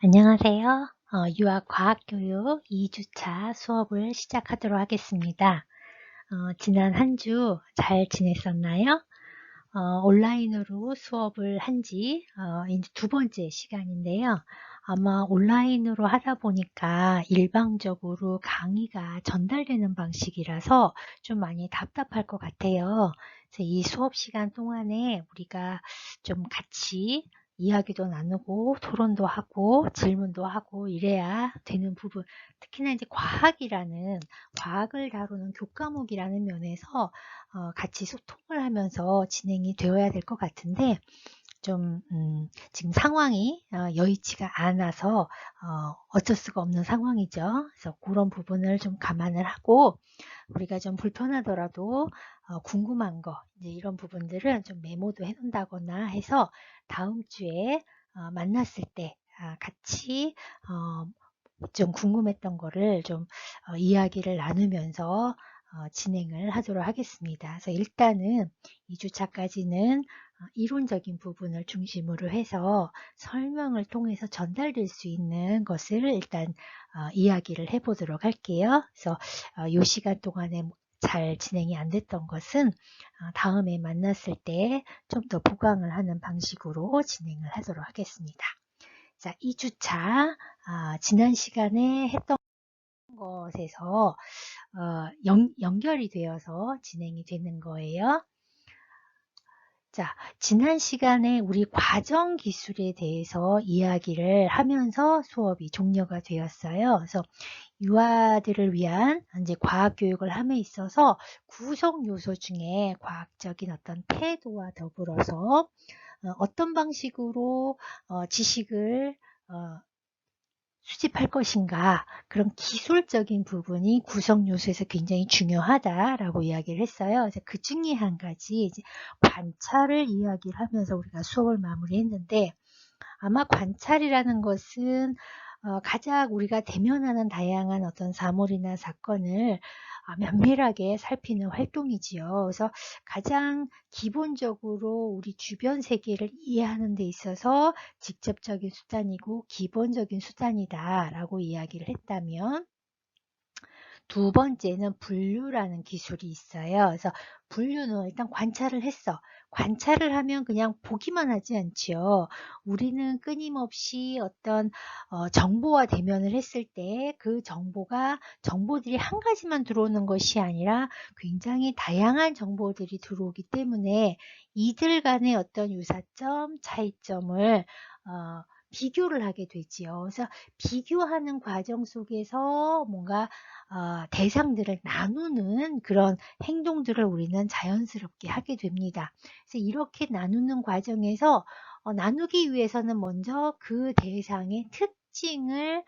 안녕하세요. 유아과학교육 2주차 수업을 시작하도록 하겠습니다. 지난 한 주 잘 지냈었나요? 온라인으로 수업을 한 지 이제 두 번째 시간인데요. 아마 온라인으로 하다 보니까 일방적으로 강의가 전달되는 방식이라서 좀 많이 답답할 것 같아요. 그래서 이 수업 시간 동안에 우리가 좀 같이 이야기도 나누고 토론도 하고 질문도 하고 이래야 되는 부분, 특히나 이제 과학을 다루는 교과목이라는 면에서 같이 소통을 하면서 진행이 되어야 될 것 같은데 좀 지금 상황이 여의치가 않아서 어쩔 수가 없는 상황이죠. 그래서 그런 부분을 좀 감안을 하고 우리가 좀 불편하더라도 궁금한 거 이제 이런 부분들은 좀 메모도 해 놓는다거나 해서 다음 주에 만났을 때 같이 좀 궁금했던 거를 좀 이야기를 나누면서 진행을 하도록 하겠습니다. 그래서 일단은 2주차까지는 이론적인 부분을 중심으로 해서 설명을 통해서 전달될 수 있는 것을 일단 이야기를 해보도록 할게요. 그래서 이 시간 동안에 잘 진행이 안 됐던 것은 다음에 만났을 때 좀 더 보강을 하는 방식으로 진행을 하도록 하겠습니다. 자, 2주차 지난 시간에 했던 것에서 연결이 되어서 진행이 되는 거예요. 자, 지난 시간에 우리 과정 기술에 대해서 이야기를 하면서 수업이 종료가 되었어요. 그래서 유아들을 위한 이제 과학 교육을 함에 있어서 구성 요소 중에 과학적인 어떤 태도와 더불어서 어떤 방식으로 지식을 수집할 것인가, 그런 기술적인 부분이 구성 요소에서 굉장히 중요하다라고 이야기를 했어요. 그래서 그 중에 한 가지 이제 관찰을 이야기를 하면서 우리가 수업을 마무리했는데, 아마 관찰이라는 것은 가장 우리가 대면하는 다양한 어떤 사물이나 사건을 면밀하게 살피는 활동이지요. 그래서 가장 기본적으로 우리 주변 세계를 이해하는 데 있어서 직접적인 수단이고 기본적인 수단이다라고 이야기를 했다면, 두 번째는 분류라는 기술이 있어요. 그래서 분류는 일단 관찰을 했어. 관찰을 하면 그냥 보기만 하지 않지요. 우리는 끊임없이 어떤 정보와 대면을 했을 때 그 정보들이 한 가지만 들어오는 것이 아니라 굉장히 다양한 정보들이 들어오기 때문에 이들 간의 어떤 유사점, 차이점을 비교를 하게 되지요. 그래서 비교하는 과정 속에서 뭔가 대상들을 나누는 그런 행동들을 우리는 자연스럽게 하게 됩니다. 그래서 이렇게 나누는 과정에서 나누기 위해서는 먼저 그 대상의 특징을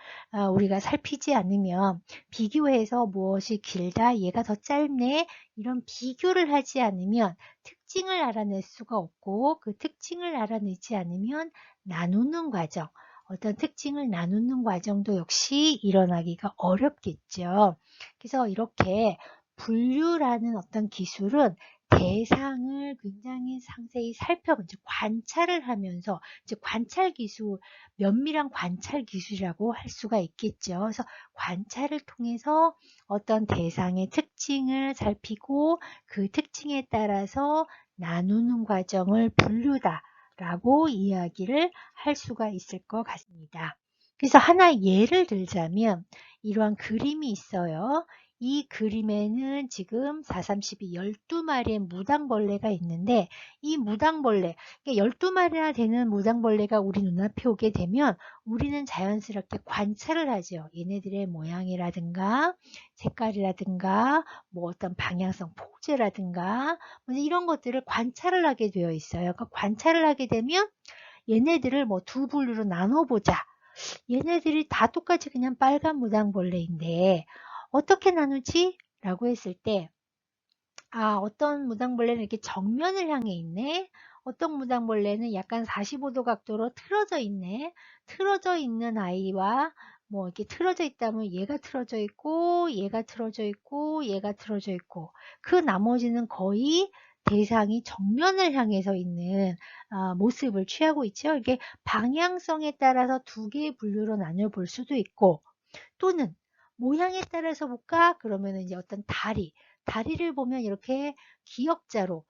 우리가 살피지 않으면, 비교해서 무엇이 길다, 얘가 더 짧네, 이런 비교를 하지 않으면 특징을 알아낼 수가 없고, 그 특징을 알아내지 않으면 나누는 과정, 어떤 특징을 나누는 과정도 역시 일어나기가 어렵겠죠. 그래서 이렇게 분류라는 어떤 기술은 대상을 굉장히 상세히 살펴보죠. 관찰을 하면서, 이제 관찰 기술, 면밀한 관찰 기술이라고 할 수가 있겠죠. 그래서 관찰을 통해서 어떤 대상의 특징을 살피고 그 특징에 따라서 나누는 과정을 분류다 라고 이야기를 할 수가 있을 것 같습니다. 그래서 하나 예를 들자면 이러한 그림이 있어요. 이 그림에는 지금 432 12마리의 무당벌레가 있는데, 이 무당벌레, 12마리나 되는 무당벌레가 우리 눈앞에 오게 되면 우리는 자연스럽게 관찰을 하죠. 얘네들의 모양이라든가 색깔이라든가 뭐 어떤 방향성 포즈라든가 이런 것들을 관찰을 하게 되어 있어요. 그러니까 관찰을 하게 되면 얘네들을 뭐 두 분류로 나눠보자. 얘네들이 다 똑같이 그냥 빨간 무당벌레인데 어떻게 나누지? 라고 했을 때, 어떤 무당벌레는 이렇게 정면을 향해 있네. 어떤 무당벌레는 약간 45도 각도로 틀어져 있네. 틀어져 있는 아이와 뭐 이렇게 틀어져 있다면 얘가 틀어져 있고, 얘가 틀어져 있고, 얘가 틀어져 있고, 그 나머지는 거의 대상이 정면을 향해서 있는 모습을 취하고 있죠. 이게 방향성에 따라서 두 개의 분류로 나눠볼 수도 있고, 또는 모양에 따라서 볼까? 그러면은 이제 어떤 다리를 보면 이렇게 기역자로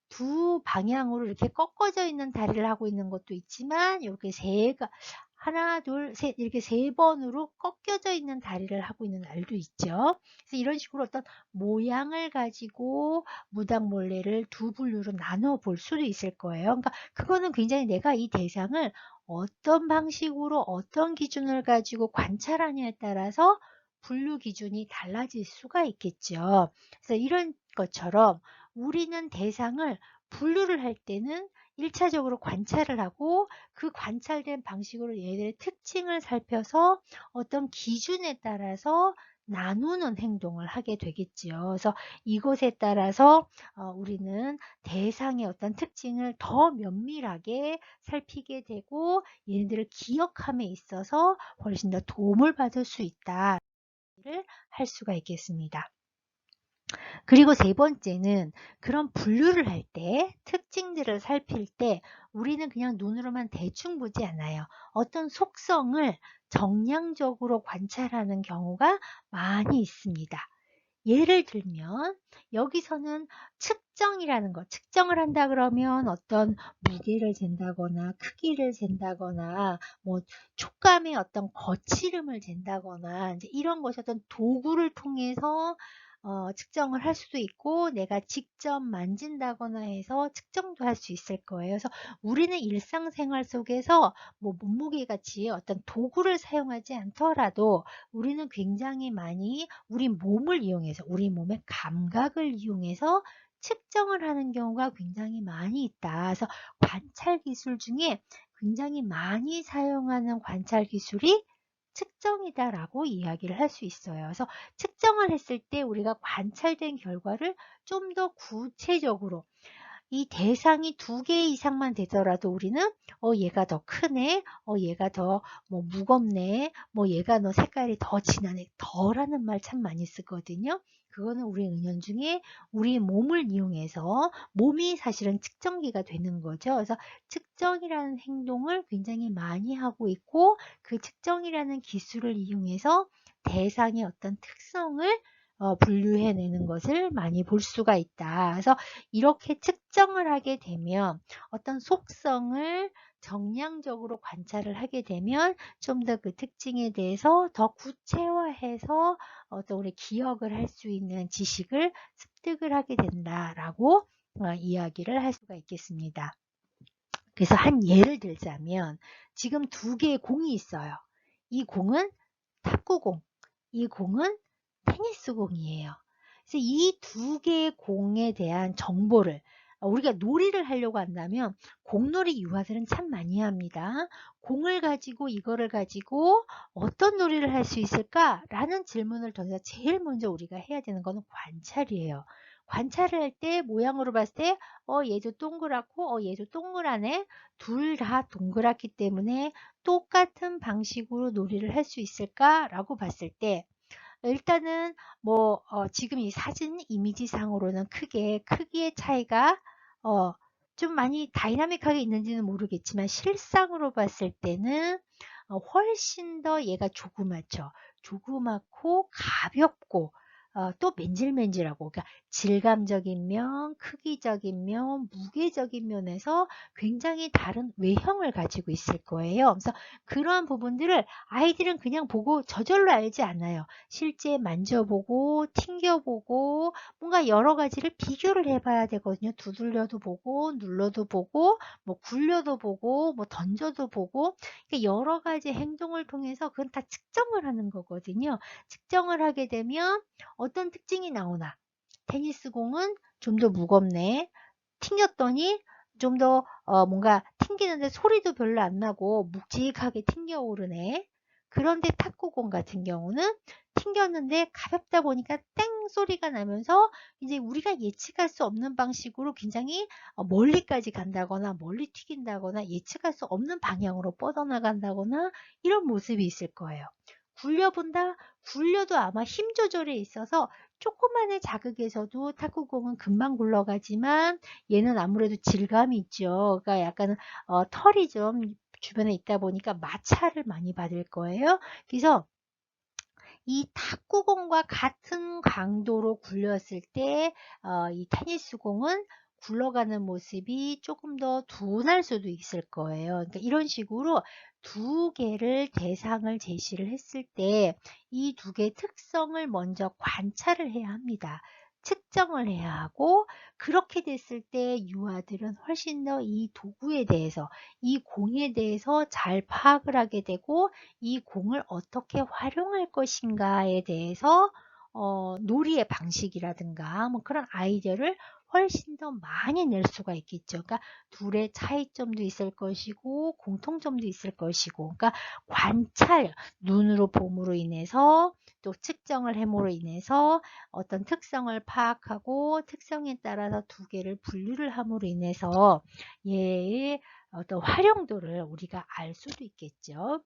두 방향으로 이렇게 꺾어져 있는 다리를 하고 있는 것도 있지만, 이렇게 하나, 둘, 셋 이렇게 세 번으로 꺾여져 있는 다리를 하고 있는 날도 있죠. 그래서 이런 식으로 어떤 모양을 가지고 무당몰래를 두 분류로 나눠 볼 수도 있을 거예요. 그러니까 그거는 굉장히 내가 이 대상을 어떤 방식으로 어떤 기준을 가지고 관찰하냐에 따라서 분류 기준이 달라질 수가 있겠죠. 그래서 이런 것처럼 우리는 대상을 분류를 할 때는 1차적으로 관찰을 하고, 그 관찰된 방식으로 얘들의 특징을 살펴서 어떤 기준에 따라서 나누는 행동을 하게 되겠지요. 그래서 이것에 따라서 우리는 대상의 어떤 특징을 더 면밀하게 살피게 되고, 얘네들을 기억함에 있어서 훨씬 더 도움을 받을 수 있다를 할 수가 있겠습니다. 그리고 세 번째는 그런 분류를 할 때, 특징들을 살필 때 우리는 그냥 눈으로만 대충 보지 않아요. 어떤 속성을 정량적으로 관찰하는 경우가 많이 있습니다. 예를 들면 여기서는 측정을 한다 그러면 어떤 무게를 잰다거나 크기를 잰다거나 뭐 촉감의 어떤 거칠음을 잰다거나 이제 이런 것이 어떤 도구를 통해서 측정을 할 수도 있고, 내가 직접 만진다거나 해서 측정도 할 수 있을 거예요. 그래서 우리는 일상생활 속에서 뭐 몸무게 같이 어떤 도구를 사용하지 않더라도 우리는 굉장히 많이 우리 몸을 이용해서, 우리 몸의 감각을 이용해서 측정을 하는 경우가 굉장히 많이 있다. 그래서 관찰 기술 중에 굉장히 많이 사용하는 관찰 기술이 측정이다라고 이야기를 할 수 있어요. 그래서 측정을 했을 때 우리가 관찰된 결과를 좀 더 구체적으로, 이 대상이 두 개 이상만 되더라도 우리는 얘가 더 크네, 얘가 더 뭐 무겁네, 뭐 얘가 너 색깔이 더 진하네, 더라는 말 참 많이 쓰거든요. 그거는 우리 은연중에 우리 몸을 이용해서, 몸이 사실은 측정기가 되는 거죠. 그래서 측정이라는 행동을 굉장히 많이 하고 있고, 그 측정이라는 기술을 이용해서 대상의 어떤 특성을 분류해내는 것을 많이 볼 수가 있다. 그래서 이렇게 측정을 하게 되면, 어떤 속성을 정량적으로 관찰을 하게 되면 좀 더 그 특징에 대해서 더 구체화해서 어떤 우리 기억을 할 수 있는 지식을 습득을 하게 된다라고 이야기를 할 수가 있겠습니다. 그래서 한 예를 들자면, 지금 두 개의 공이 있어요. 이 공은 탁구공, 이 공은 테니스 공이에요. 그래서 이 두 개의 공에 대한 정보를, 우리가 놀이를 하려고 한다면 공놀이 유아들은 참 많이 합니다. 공을 가지고, 이거를 가지고 어떤 놀이를 할 수 있을까라는 질문을 던져 제일 먼저 우리가 해야 되는 거는 관찰이에요. 관찰을 할 때 모양으로 봤을 때 얘도 동그랗고 얘도 동그라네. 둘 다 동그랗기 때문에 똑같은 방식으로 놀이를 할 수 있을까라고 봤을 때, 일단은 뭐 지금 이 사진 이미지상으로는 크기의 차이가 좀 많이 다이나믹하게 있는지는 모르겠지만, 실상으로 봤을 때는 훨씬 더 얘가 조그맣죠. 조그맣고 가볍고 또 맨질맨질하고, 그러니까 질감적인 면, 크기적인 면, 무게적인 면에서 굉장히 다른 외형을 가지고 있을 거예요. 그래서 그러한 부분들을 아이들은 그냥 보고 저절로 알지 않아요. 실제 만져보고 튕겨보고 뭔가 여러 가지를 비교를 해봐야 되거든요. 두들려도 보고 눌러도 보고 뭐 굴려도 보고 뭐 던져도 보고, 그러니까 여러 가지 행동을 통해서 그건 다 측정을 하는 거거든요. 측정을 하게 되면 어떤 특징이 나오나, 테니스 공은 좀 더 무겁네, 튕겼더니 좀 더 뭔가 튕기는데 소리도 별로 안 나고 묵직하게 튕겨오르네. 그런데 탁구공 같은 경우는 튕겼는데 가볍다 보니까 땡 소리가 나면서 이제 우리가 예측할 수 없는 방식으로 굉장히 멀리까지 간다거나 멀리 튀긴다거나 예측할 수 없는 방향으로 뻗어나간다거나 이런 모습이 있을 거예요. 굴려본다? 굴려도 아마 힘 조절에 있어서 조그만의 자극에서도 탁구공은 금방 굴러가지만 얘는 아무래도 질감이 있죠. 그러니까 약간 털이 좀 주변에 있다 보니까 마찰을 많이 받을 거예요. 그래서 이 탁구공과 같은 강도로 굴렸을 때 이 테니스공은 굴러가는 모습이 조금 더 둔할 수도 있을 거예요. 그러니까 이런 식으로 두 개를 대상을 제시를 했을 때 이 두 개의 특성을 먼저 관찰을 해야 합니다. 측정을 해야 하고, 그렇게 됐을 때 유아들은 훨씬 더 이 도구에 대해서, 이 공에 대해서 잘 파악을 하게 되고, 이 공을 어떻게 활용할 것인가에 대해서 놀이의 방식이라든가 뭐 그런 아이디어를 훨씬 더 많이 낼 수가 있겠죠. 그러니까 둘의 차이점도 있을 것이고 공통점도 있을 것이고, 그러니까 관찰, 눈으로 봄으로 인해서 또 측정을 해으로 인해서 어떤 특성을 파악하고 특성에 따라서 두 개를 분류를 함으로 인해서 얘의 어떤 활용도를 우리가 알 수도 있겠죠.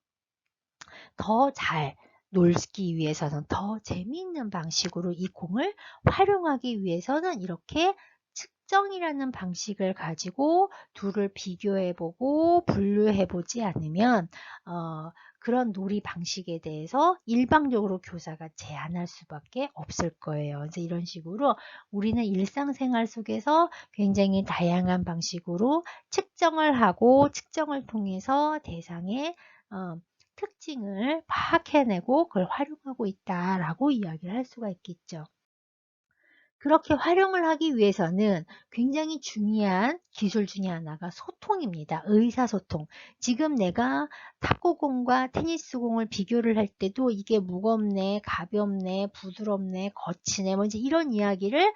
더 잘 놀기 위해서는, 더 재미있는 방식으로 이 공을 활용하기 위해서는 이렇게 측정이라는 방식을 가지고 둘을 비교해보고 분류해보지 않으면 그런 놀이 방식에 대해서 일방적으로 교사가 제안할 수밖에 없을 거예요. 그래서 이런 식으로 우리는 일상생활 속에서 굉장히 다양한 방식으로 측정을 하고, 측정을 통해서 대상의 특징을 파악해내고 그걸 활용하고 있다라고 이야기를 할 수가 있겠죠. 그렇게 활용을 하기 위해서는 굉장히 중요한 기술 중에 하나가 소통입니다. 의사소통. 지금 내가 탁구공과 테니스공을 비교를 할 때도 이게 무겁네, 가볍네, 부드럽네, 거치네, 뭔지 이런 이야기를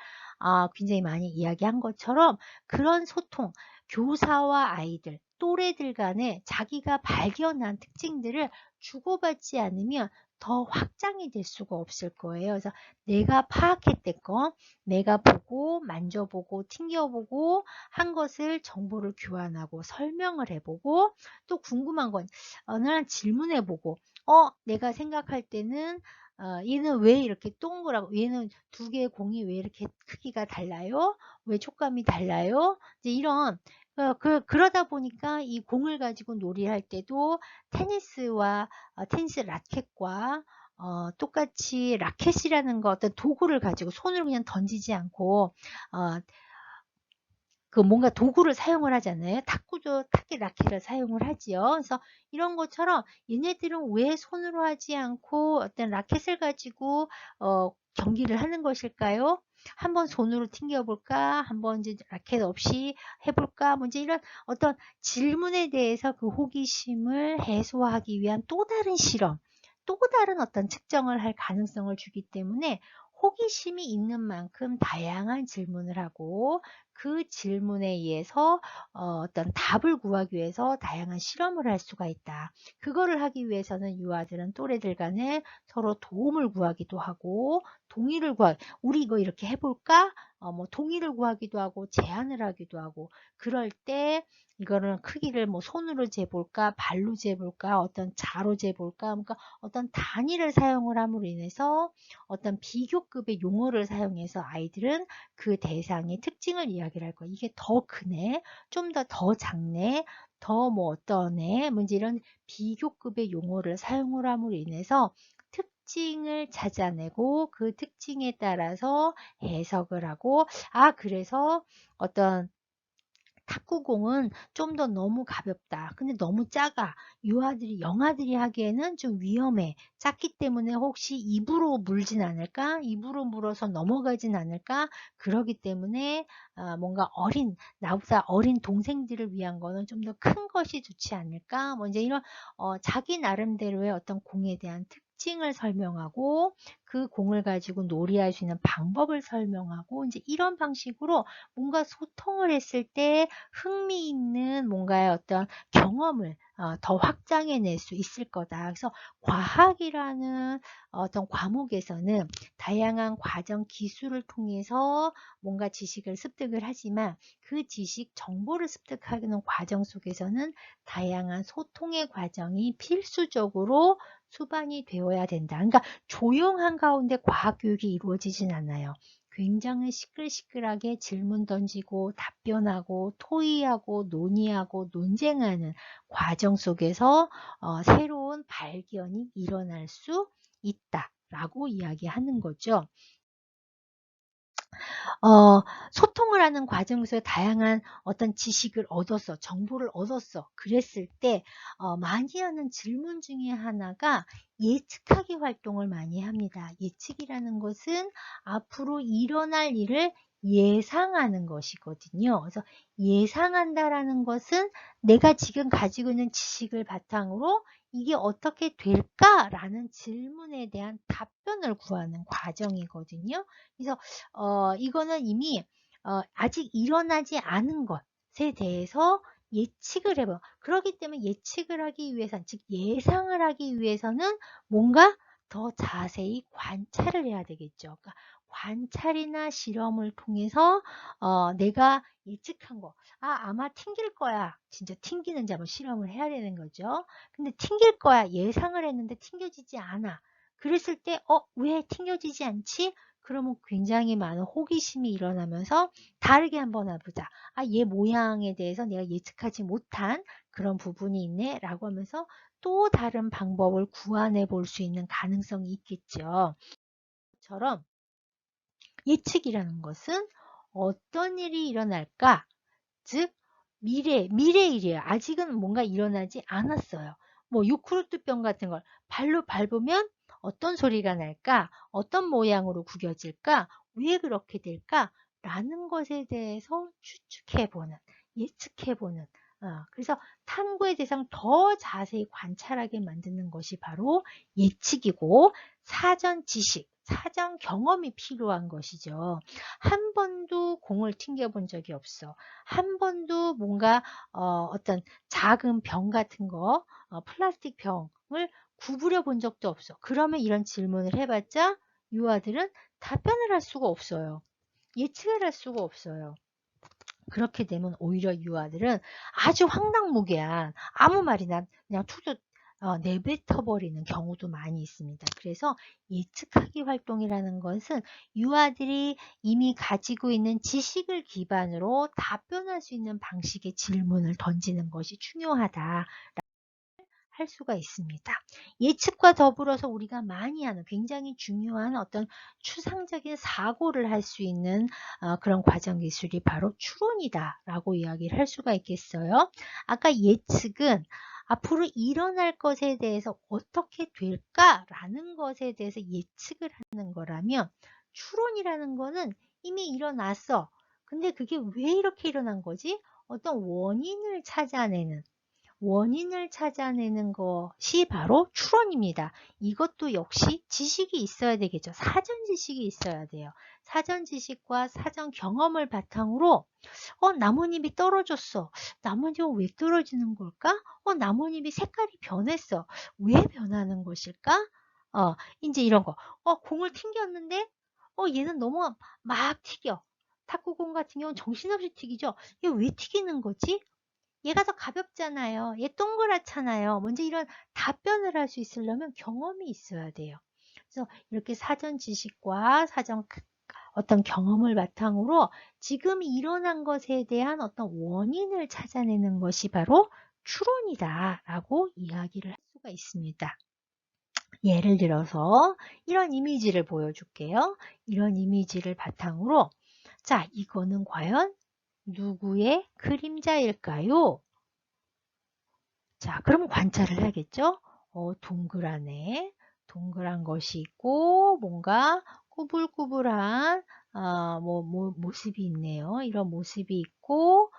굉장히 많이 이야기한 것처럼, 그런 소통, 교사와 아이들, 또래들 간에 자기가 발견한 특징들을 주고받지 않으면 더 확장이 될 수가 없을 거예요. 그래서 내가 파악했던 거, 내가 보고 만져보고 튕겨보고 한 것을 정보를 교환하고 설명을 해보고, 또 궁금한 건 어느 날 질문해보고, 내가 생각할 때는 얘는 왜 이렇게 동그랗고, 얘는 두 개의 공이 왜 이렇게 크기가 달라요? 왜 촉감이 달라요? 이제 이런 그러다 보니까 이 공을 가지고 놀이를 할 때도 테니스와 테니스 라켓과 똑같이 라켓이라는 거, 어떤 도구를 가지고 손으로 그냥 던지지 않고 그 뭔가 도구를 사용을 하잖아요. 탁구도 탁기 라켓을 사용을 하지요. 그래서 이런 것처럼 얘네들은 왜 손으로 하지 않고 어떤 라켓을 가지고 경기를 하는 것일까요? 한번 손으로 튕겨볼까? 한번 이제 라켓 없이 해볼까? 뭐 이제 이런 어떤 질문에 대해서 그 호기심을 해소하기 위한 또 다른 실험, 또 다른 어떤 측정을 할 가능성을 주기 때문에 호기심이 있는 만큼 다양한 질문을 하고, 그 질문에 의해서 어떤 답을 구하기 위해서 다양한 실험을 할 수가 있다. 그거를 하기 위해서는 유아들은 또래들 간에 서로 도움을 구하기도 하고, 동의를 우리 이거 이렇게 해볼까? 뭐 동의를 구하기도 하고 제안을 하기도 하고, 그럴 때 이거는 크기를 뭐 손으로 재볼까, 발로 재볼까, 어떤 자로 재볼까, 그러니까 어떤 단위를 사용을 함으로 인해서 어떤 비교급의 용어를 사용해서 아이들은 그 대상의 특징을 이야기를 할 거예요. 이게 더 크네, 좀 더 작네, 더 뭐 어떠네, 뭔지 이런 비교급의 용어를 사용을 함으로 인해서 특징을 찾아내고 그 특징에 따라서 해석을 하고, 그래서 어떤 탁구공은 좀 더 너무 가볍다, 근데 너무 작아, 영아들이 하기에는 좀 위험해, 작기 때문에 혹시 입으로 물진 않을까, 입으로 물어서 넘어가진 않을까, 그러기 때문에 뭔가 나보다 어린 동생들을 위한 거는 좀 더 큰 것이 좋지 않을까, 뭐 이제 이런 자기 나름대로의 어떤 공에 대한 특징을 설명하고, 그 공을 가지고 놀이할 수 있는 방법을 설명하고, 이제 이런 방식으로 뭔가 소통을 했을 때 흥미있는 뭔가의 어떤 경험을 더 확장해낼 수 있을 거다. 그래서 과학이라는 어떤 과목에서는 다양한 과정 기술을 통해서 뭔가 지식을 습득을 하지만, 그 지식 정보를 습득하는 과정 속에서는 다양한 소통의 과정이 필수적으로 수반이 되어야 된다. 그러니까 조용한 가운데 과학 교육이 이루어지진 않아요. 굉장히 시끌시끌하게 질문 던지고 답변하고 토의하고 논의하고 논쟁하는 과정 속에서 새로운 발견이 일어날 수 있다라고 이야기하는 거죠. 소통을 하는 과정에서 다양한 어떤 지식을 얻었어, 정보를 얻었어. 그랬을 때 많이 하는 질문 중에 하나가 예측하기 활동을 많이 합니다. 예측이라는 것은 앞으로 일어날 일을 예상하는 것이거든요. 그래서 예상한다라는 것은 내가 지금 가지고 있는 지식을 바탕으로 이게 어떻게 될까라는 질문에 대한 답변을 구하는 과정이거든요. 그래서 이거는 이미 아직 일어나지 않은 것에 대해서 예측을 해봐요. 그렇기 때문에 예측을 하기 위해서는, 즉 예상을 하기 위해서는 뭔가 더 자세히 관찰을 해야 되겠죠. 그러니까 관찰이나 실험을 통해서 내가 예측한 거, 아마 튕길 거야. 진짜 튕기는지 한번 실험을 해야 되는 거죠. 근데 튕길 거야. 예상을 했는데 튕겨지지 않아. 그랬을 때 왜 튕겨지지 않지? 그러면 굉장히 많은 호기심이 일어나면서 다르게 한번 해보자. 얘 모양에 대해서 내가 예측하지 못한 그런 부분이 있네 라고 하면서 또 다른 방법을 구안해 볼 수 있는 가능성이 있겠죠. 처럼 예측이라는 것은 어떤 일이 일어날까? 즉 미래일이에요. 아직은 뭔가 일어나지 않았어요. 뭐 요구르트병 같은 걸 발로 밟으면 어떤 소리가 날까? 어떤 모양으로 구겨질까? 왜 그렇게 될까? 라는 것에 대해서 추측해보는, 예측해보는, 그래서 탐구의 대상 더 자세히 관찰하게 만드는 것이 바로 예측이고, 사전 지식, 사전 경험이 필요한 것이죠. 한 번도 공을 튕겨본 적이 없어. 한 번도 뭔가 어떤 작은 병 같은 거, 플라스틱 병을 구부려 본 적도 없어. 그러면 이런 질문을 해봤자 유아들은 답변을 할 수가 없어요. 예측을 할 수가 없어요. 그렇게 되면 오히려 유아들은 아주 황당무계한 아무 말이나 그냥 툭툭 내뱉어버리는 경우도 많이 있습니다. 그래서 예측하기 활동이라는 것은 유아들이 이미 가지고 있는 지식을 기반으로 답변할 수 있는 방식의 질문을 던지는 것이 중요하다. 할 수가 있습니다. 예측과 더불어서 우리가 많이 하는 굉장히 중요한 어떤 추상적인 사고를 할 수 있는 그런 과정 기술이 바로 추론이다 라고 이야기를 할 수가 있겠어요. 아까 예측은 앞으로 일어날 것에 대해서 어떻게 될까라는 것에 대해서 예측을 하는 거라면 추론이라는 거는 이미 일어났어. 근데 그게 왜 이렇게 일어난 거지? 어떤 원인을 찾아내는 것이 바로 추론입니다. 이것도 역시 지식이 있어야 되겠죠. 사전 지식이 있어야 돼요. 사전 지식과 사전 경험을 바탕으로 나뭇잎이 떨어졌어. 나뭇잎은 왜 떨어지는 걸까? 나뭇잎이 색깔이 변했어. 왜 변하는 것일까? 이제 이런 거. 공을 튕겼는데 얘는 너무 막 튀겨. 탁구공 같은 경우는 정신없이 튀기죠. 얘 왜 튀기는 거지? 얘가 더 가볍잖아요. 얘 동그랗잖아요. 먼저 이런 답변을 할 수 있으려면 경험이 있어야 돼요. 그래서 이렇게 사전 지식과 사전 어떤 경험을 바탕으로 지금 일어난 것에 대한 어떤 원인을 찾아내는 것이 바로 추론이다라고 이야기를 할 수가 있습니다. 예를 들어서 이런 이미지를 보여줄게요. 이런 이미지를 바탕으로 자, 이거는 과연 누구의 그림자일까요? 자, 그럼 관찰을 해야겠죠? 동그란 것이 있고, 뭔가 꾸불꾸불한, 모습이 있네요. 이런 모습이 있고,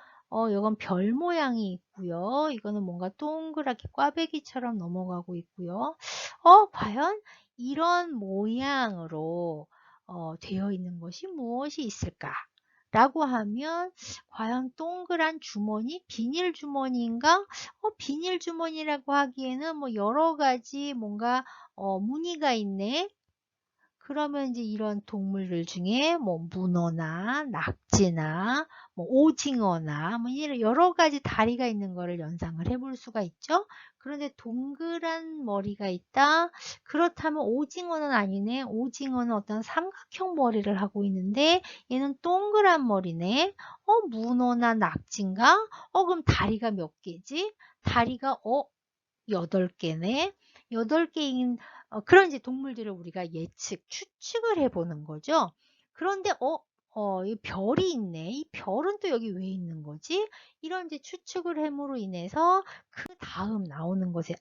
이건 별 모양이 있고요. 이거는 뭔가 동그랗게 꽈배기처럼 넘어가고 있고요. 과연 이런 모양으로, 되어 있는 것이 무엇이 있을까? 라고 하면 과연 동그란 주머니, 비닐 주머니인가? 비닐 주머니라고 하기에는 뭐 여러 가지 뭔가 무늬가 있네. 그러면 이제 이런 동물들 중에 뭐 문어나 낙지나 뭐 오징어나 뭐 이런 여러 가지 다리가 있는 거를 연상을 해볼 수가 있죠. 그런데 동그란 머리가 있다. 그렇다면 오징어는 아니네. 오징어는 어떤 삼각형 머리를 하고 있는데 얘는 동그란 머리네. 문어나 낙지인가? 그럼 다리가 몇 개지? 다리가 8개네. 8개인 그런 이제 동물들을 우리가 추측을 해보는 거죠. 그런데 이 별이 있네. 이 별은 또 여기 왜 있는 거지? 이런 이제 추측을 함으로 인해서 그 다음 나오는 것에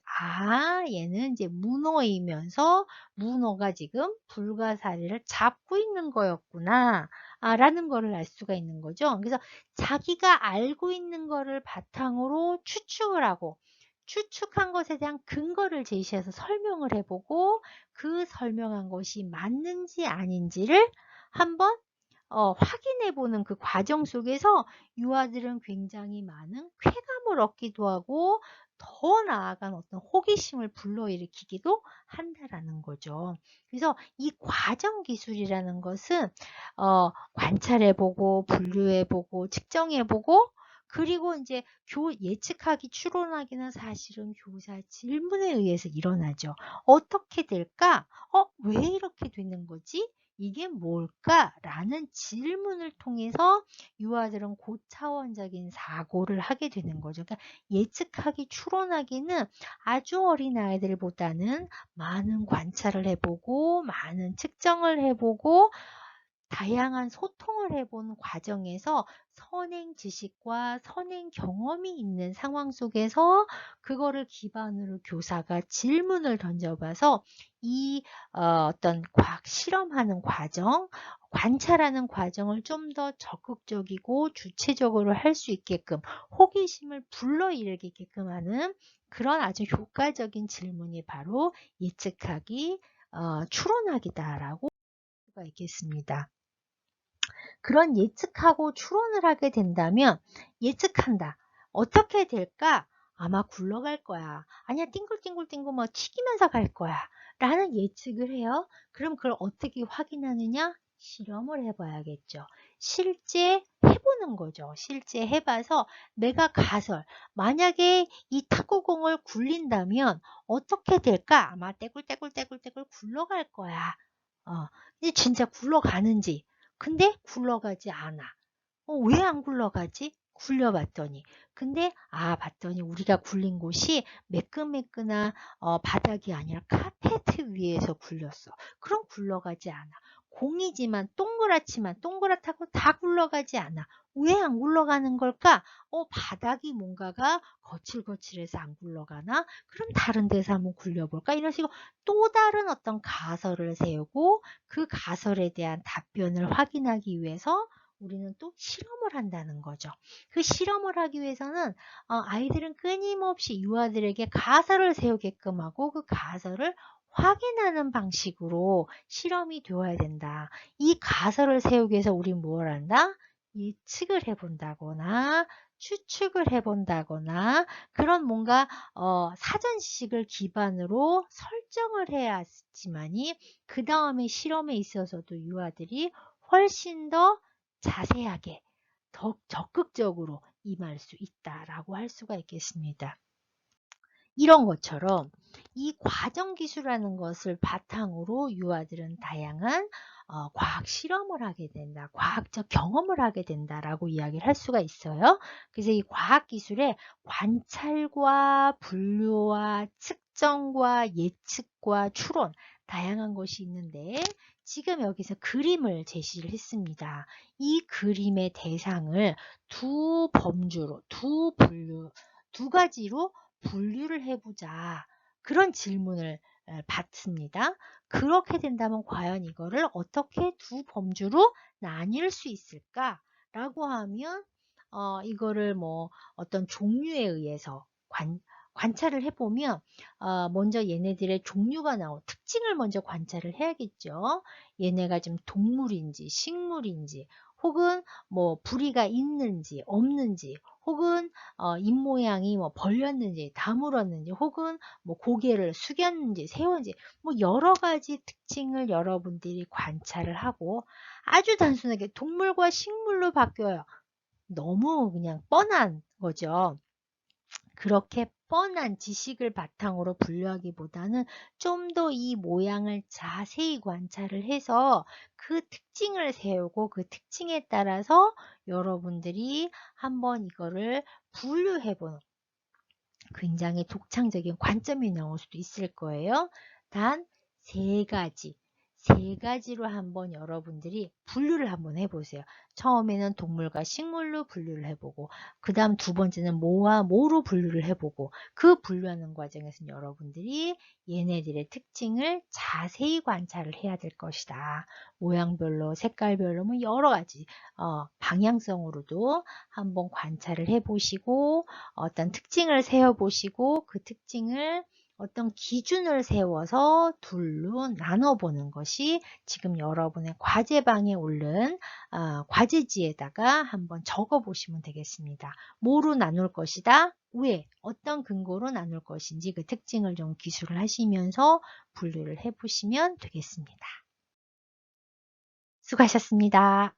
얘는 이제 문어이면서 문어가 지금 불가사리를 잡고 있는 거였구나. 라는 거를 알 수가 있는 거죠. 그래서 자기가 알고 있는 거를 바탕으로 추측을 하고 추측한 것에 대한 근거를 제시해서 설명을 해보고 그 설명한 것이 맞는지 아닌지를 한번 확인해보는 그 과정 속에서 유아들은 굉장히 많은 쾌감을 얻기도 하고 더 나아간 어떤 호기심을 불러일으키기도 한다라는 거죠. 그래서 이 과정 기술이라는 것은 관찰해보고 분류해보고 측정해보고 그리고 이제 예측하기, 추론하기는 사실은 교사 질문에 의해서 일어나죠. 어떻게 될까? 왜 이렇게 되는 거지? 이게 뭘까? 라는 질문을 통해서 유아들은 고차원적인 사고를 하게 되는 거죠. 그러니까 예측하기, 추론하기는 아주 어린 아이들보다는 많은 관찰을 해보고, 많은 측정을 해보고, 다양한 소통을 해본 과정에서 선행 지식과 선행 경험이 있는 상황 속에서 그거를 기반으로 교사가 질문을 던져봐서 이 어떤 과학 실험하는 과정, 관찰하는 과정을 좀 더 적극적이고 주체적으로 할 수 있게끔 호기심을 불러일으키게끔 하는 그런 아주 효과적인 질문이 바로 예측하기, 추론하기다라고 할 수가 있겠습니다. 그런 예측하고 추론을 하게 된다면 예측한다. 어떻게 될까? 아마 굴러갈 거야. 아니야, 띵글띵글띵글 뭐 튀기면서 갈 거야. 라는 예측을 해요. 그럼 그걸 어떻게 확인하느냐? 실험을 해봐야겠죠. 실제 해보는 거죠. 실제 해봐서 내가 만약에 이 탁구공을 굴린다면 어떻게 될까? 아마 떼굴떼굴떼굴떼굴 굴러갈 거야. 이제 진짜 굴러가는지. 근데 굴러가지 않아. 왜 안 굴러가지? 굴려봤더니. 근데 봤더니 우리가 굴린 곳이 매끈매끈한 바닥이 아니라 카페트 위에서 굴렸어. 그럼 굴러가지 않아. 공이지만 동그랗다고 다 굴러가지 않아. 왜 안 굴러가는 걸까? 바닥이 뭔가가 거칠거칠해서 안 굴러가나? 그럼 다른 데서 한번 굴려볼까? 이런 식으로 또 다른 어떤 가설을 세우고 그 가설에 대한 답변을 확인하기 위해서 우리는 또 실험을 한다는 거죠. 그 실험을 하기 위해서는 아이들은 끊임없이 유아들에게 가설을 세우게끔 하고 그 가설을 확인하는 방식으로 실험이 되어야 된다. 이 가설을 세우기 위해서 우리는 뭘 한다? 예측을 해본다거나 추측을 해본다거나 그런 뭔가 사전 지식을 기반으로 설정을 해야지만이 그 다음에 실험에 있어서도 유아들이 훨씬 더 자세하게 더 적극적으로 임할 수 있다라고 할 수가 있겠습니다. 이런 것처럼 이 과정기술이라는 것을 바탕으로 유아들은 다양한 과학 실험을 하게 된다. 과학적 경험을 하게 된다라고 이야기를 할 수가 있어요. 그래서 이 과학기술에 관찰과 분류와 측정과 예측과 추론 다양한 것이 있는데 지금 여기서 그림을 제시를 했습니다. 이 그림의 대상을 두 범주로, 두 가지로 분류를 해보자. 그런 질문을 받습니다. 그렇게 된다면 과연 이거를 어떻게 두 범주로 나뉠 수 있을까? 라고 하면 이거를 뭐 어떤 종류에 의해서 관찰을 해보면 먼저 얘네들의 종류가 특징을 먼저 관찰을 해야겠죠. 얘네가 좀 동물인지 식물인지 혹은 뭐 부리가 있는지 없는지, 혹은 입 모양이 뭐 벌렸는지 다물었는지, 혹은 뭐 고개를 숙였는지 세웠는지, 뭐 여러 가지 특징을 여러분들이 관찰을 하고 아주 단순하게 동물과 식물로 바뀌어요. 너무 그냥 뻔한 거죠. 그렇게 뻔한 지식을 바탕으로 분류하기보다는 좀 더 이 모양을 자세히 관찰을 해서 그 특징을 세우고 그 특징에 따라서 여러분들이 한번 이거를 분류해 보는 굉장히 독창적인 관점이 나올 수도 있을 거예요. 단 세 가지로 한번 여러분들이 분류를 한번 해보세요. 처음에는 동물과 식물로 분류를 해보고, 그 다음 두 번째는 뭐와 뭐로 분류를 해보고, 그 분류하는 과정에서 여러분들이 얘네들의 특징을 자세히 관찰을 해야 될 것이다. 모양별로, 색깔별로, 뭐 여러 가지 방향성으로도 한번 관찰을 해보시고, 어떤 특징을 세워보시고 그 특징을 어떤 기준을 세워서 둘로 나눠보는 것이 지금 여러분의 과제방에 오른 과제지에다가 한번 적어보시면 되겠습니다. 뭐로 나눌 것이다? 왜? 어떤 근거로 나눌 것인지 그 특징을 좀 기술을 하시면서 분류를 해보시면 되겠습니다. 수고하셨습니다.